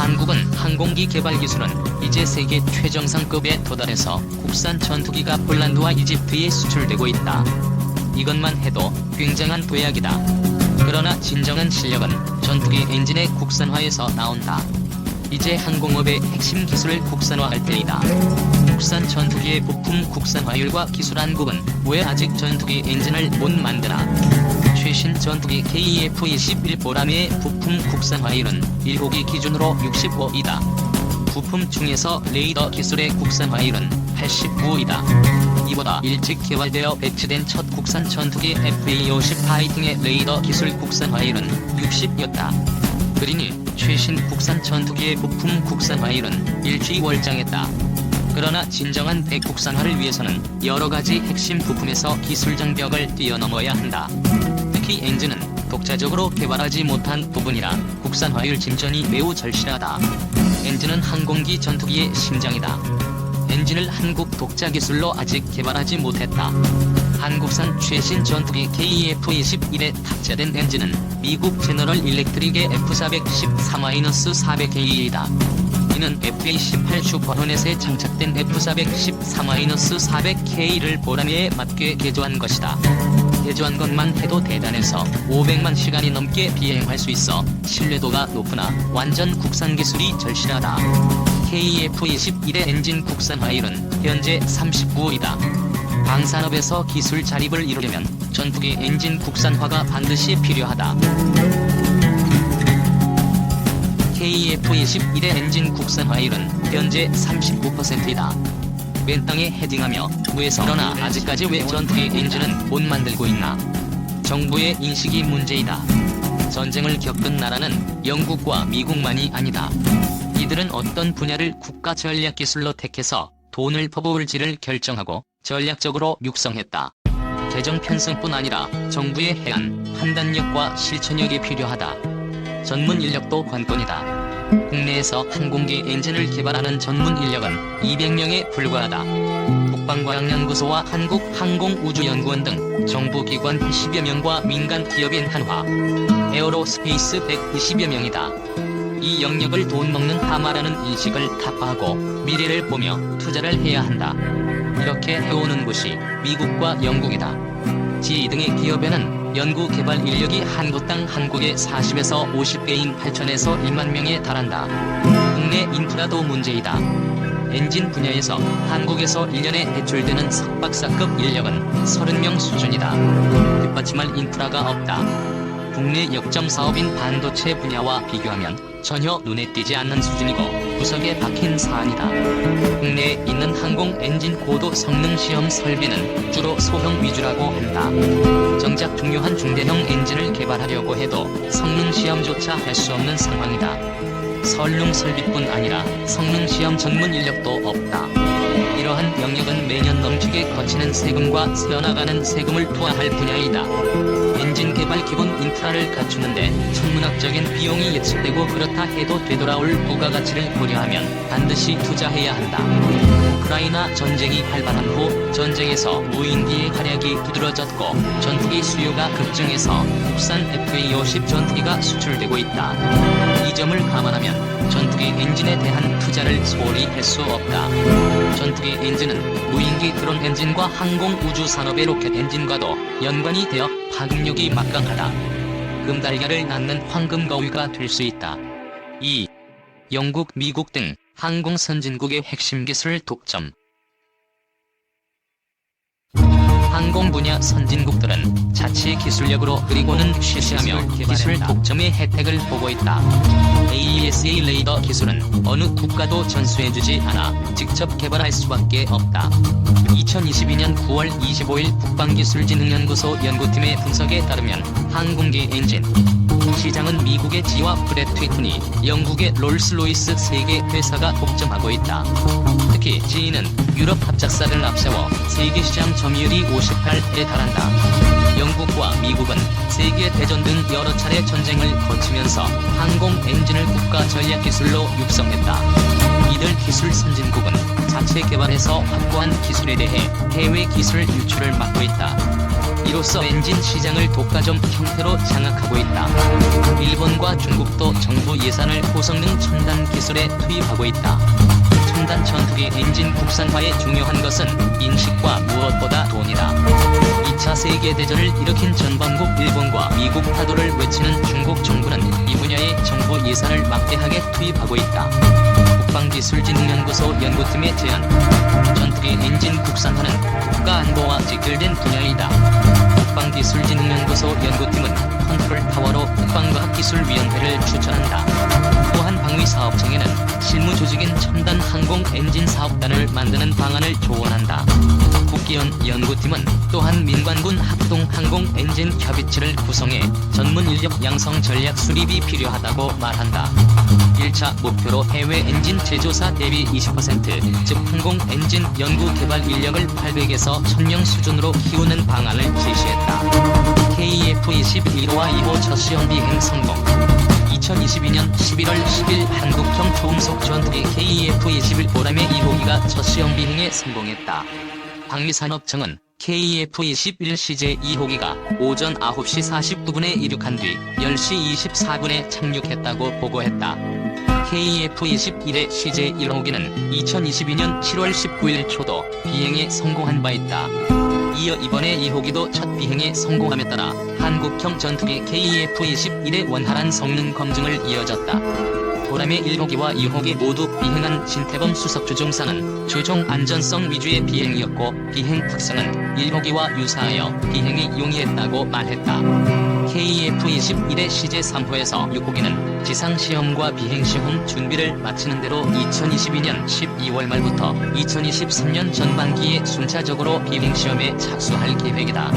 한국은 항공기 개발 기술은 이제 세계 최정상급에 도달해서 국산 전투기가 폴란드와 이집트에 수출되고 있다. 이것만 해도 굉장한 도약이다. 그러나 진정한 실력은 전투기 엔진의 국산화에서 나온다. 이제 항공업의 핵심 기술을 국산화할 때이다. 국산 전투기의 부품 국산화율과 기술 한국은 왜 아직 전투기 엔진을 못 만드나? 최신 전투기 KF-21 보라매의 부품 국산화율은 1호기 기준으로 65이다. 부품 중에서 레이더 기술의 국산화율은 89이다. 이보다 일찍 개발되어 배치된 첫 국산 전투기 FA-50 파이팅의 레이더 기술 국산화율은 60였다. 그러니 최신 국산 전투기의 부품 국산화율은 일취월장했다. 그러나 진정한 대국산화를 위해서는 여러가지 핵심 부품에서 기술 장벽을 뛰어넘어야 한다. 특히 엔진은 독자적으로 개발하지 못한 부분이라 국산화율 진전이 매우 절실하다. 엔진은 항공기 전투기의 심장이다. 엔진을 한국 독자 기술로 아직 개발하지 못했다. 한국산 최신 전투기 KF-21에 탑재된 엔진은 미국 제너럴 일렉트릭의 F414-400K이다. 이는 FA-18 슈퍼호넷에 장착된 F414-400K를 보라매에 맞게 개조한 것이다. 개조한 것만 해도 대단해서 500만 시간이 넘게 비행할 수 있어 신뢰도가 높으나 완전 국산 기술이 절실하다. KF-21의 엔진 국산화율은 현재 39이다. 방산업에서 기술 자립을 이루려면 전투기 엔진 국산화가 반드시 필요하다. KF-21의 엔진 국산화율은 현재 39%이다. 맨 땅에 헤딩하며 무에서 그러나 아직까지 왜 전투기 엔진은 못 만들고 있나? 정부의 인식이 문제이다. 전쟁을 겪은 나라는 영국과 미국만이 아니다. 이들은 어떤 분야를 국가 전략 기술로 택해서 돈을 퍼부을지를 결정하고 전략적으로 육성했다. 재정 편성뿐 아니라 정부의 해안, 판단력과 실천력이 필요하다. 전문 인력도 관건이다. 국내에서 항공기 엔진을 개발하는 전문 인력은 200명에 불과하다. 국방과학연구소와 한국항공우주연구원 등 정부기관 10여 명과 민간 기업인 한화, 에어로스페이스 120여 명이다. 이 영역을 돈 먹는 하마라는 인식을 타파하고 미래를 보며 투자를 해야 한다. 이렇게 해오는 곳이 미국과 영국이다. GE 등의 기업에는 연구 개발 인력이 한국당 한국의 40에서 50배인 8천에서 1만 명에 달한다. 국내 인프라도 문제이다. 엔진 분야에서 한국에서 1년에 배출되는 석박사급 인력은 30명 수준이다. 뒷받침할 인프라가 없다. 국내 역점 사업인 반도체 분야와 비교하면 전혀 눈에 띄지 않는 수준이고 구석에 박힌 사안이다. 국내에 있는 항공 엔진 고도 성능 시험 설비는 주로 소형 위주라고 한다. 정작 중요한 중대형 엔진을 개발하려고 해도 성능 시험조차 할 수 없는 상황이다. 설릉 설비뿐 아니라 성능 시험 전문 인력도 없다. 이러한 영역은 매년 넘치게 거치는 세금과 새어나가는 세금을 투하할 분야이다. 엔진 개발 기본 인프라를 갖추는데 천문학적인 비용이 예측되고 그렇다 해도 되돌아올 부가가치를 고려하면 반드시 투자해야 한다. 우크라이나 전쟁이 발발한 후 전쟁에서 무인기의 활약이 두드러졌고 전투기 수요가 급증해서 국산 FA-50 전투기가 수출되고 있다. 이 점을 감안하면 전투기 엔진에 대한 투자를 소홀히 할 수 없다. 전투기 엔진은 무인기 드론 엔진과 항공 우주 산업의 로켓 엔진과도 연관이 되어 파급력이 막강하다. 금달걀을 낳는 황금 거위가 될 수 있다. 2. 영국, 미국 등 항공 선진국의 핵심 기술 독점. 항공 분야 선진국들은 자치 기술력으로 그리고는 쉬쉬하며 기술 독점의 혜택을 보고 있다. AESA 레이더 기술은 어느 국가도 전수해주지 않아 직접 개발할 수밖에 없다. 2022년 9월 25일 국방기술진흥연구소 연구팀의 분석에 따르면 항공기 엔진 시장은 미국의 지와 브렛 휘트니, 영국의 롤스로이스 3개 회사가 독점하고 있다. 특히 GE는 유럽 합작사를 앞세워 세계 시장 점유율이 58%에 달한다. 영국과 미국은 세계 대전 등 여러 차례 전쟁을 거치면서 항공 엔진을 국가 전략 기술로 육성했다. 이들 기술 선진국은 자체 개발해서 확보한 기술에 대해 해외 기술 유출을 막고 있다. 이로써 엔진 시장을 독과점 형태로 장악하고 있다. 일본과 중국도 정부 예산을 고성능 첨단 기술에 투입하고 있다. 첨단 전투기 엔진 국산화의 중요한 것은 인식과 무엇보다 돈이다. 2차 세계대전을 일으킨 전범국 일본과 미국 타도를 외치는 중국 정부는 이 분야에 정부 예산을 막대하게 투입하고 있다. 국방기술진흥연구소 연구팀의 제안. 전투기 엔진 국산화는 국가안보와 직결된 분야이다. 국방기술진흥연구소 연구팀은 컨트롤타워로 국방과학기술위원회를 추천한다. 또한 방위사업청에는 실무조직인 첨단 항공 엔진 사업단을 만드는 방안을 조언한다. 국기원 연구팀은 또한 민관군 합동 항공 엔진 협의체를 구성해 전문 인력 양성 전략 수립이 필요하다고 말한다. 1차 목표로 해외 엔진 제조사 대비 20%, 즉 항공 엔진 연구 개발 인력을 800에서 1000명 수준으로 키우는 방안을 제시했다. KF-21와 2호 첫 시험 비행 성공. 2022년 11월 10일 한국형 초음속 전투기 KF-21 보람의 2호기가 첫 시험 비행에 성공했다. 방위산업청은 KF-21 CJ 2호기가 오전 9시 49분에 이륙한 뒤 10시 24분에 착륙했다고 보고했다. KF-21의 CJ 1호기는 2022년 7월 19일 초도 비행에 성공한 바 있다. 이어 이번에 2호기도 첫 비행에 성공함에 따라 한국형 전투기 KF-21의 원활한 성능 검증을 이어졌다. 보람의 1호기와 2호기 모두 비행한 신태범 수석조종사는 최종 안전성 위주의 비행이었고 비행 특성은 1호기와 유사하여 비행에 용이했다고 말했다. KF-21의 CJ 3호에서 6호기는 지상시험과 비행시험 준비를 마치는 대로 2022년 12월 말부터 2023년 전반기에 순차적으로 비행시험에 착수할 계획이다.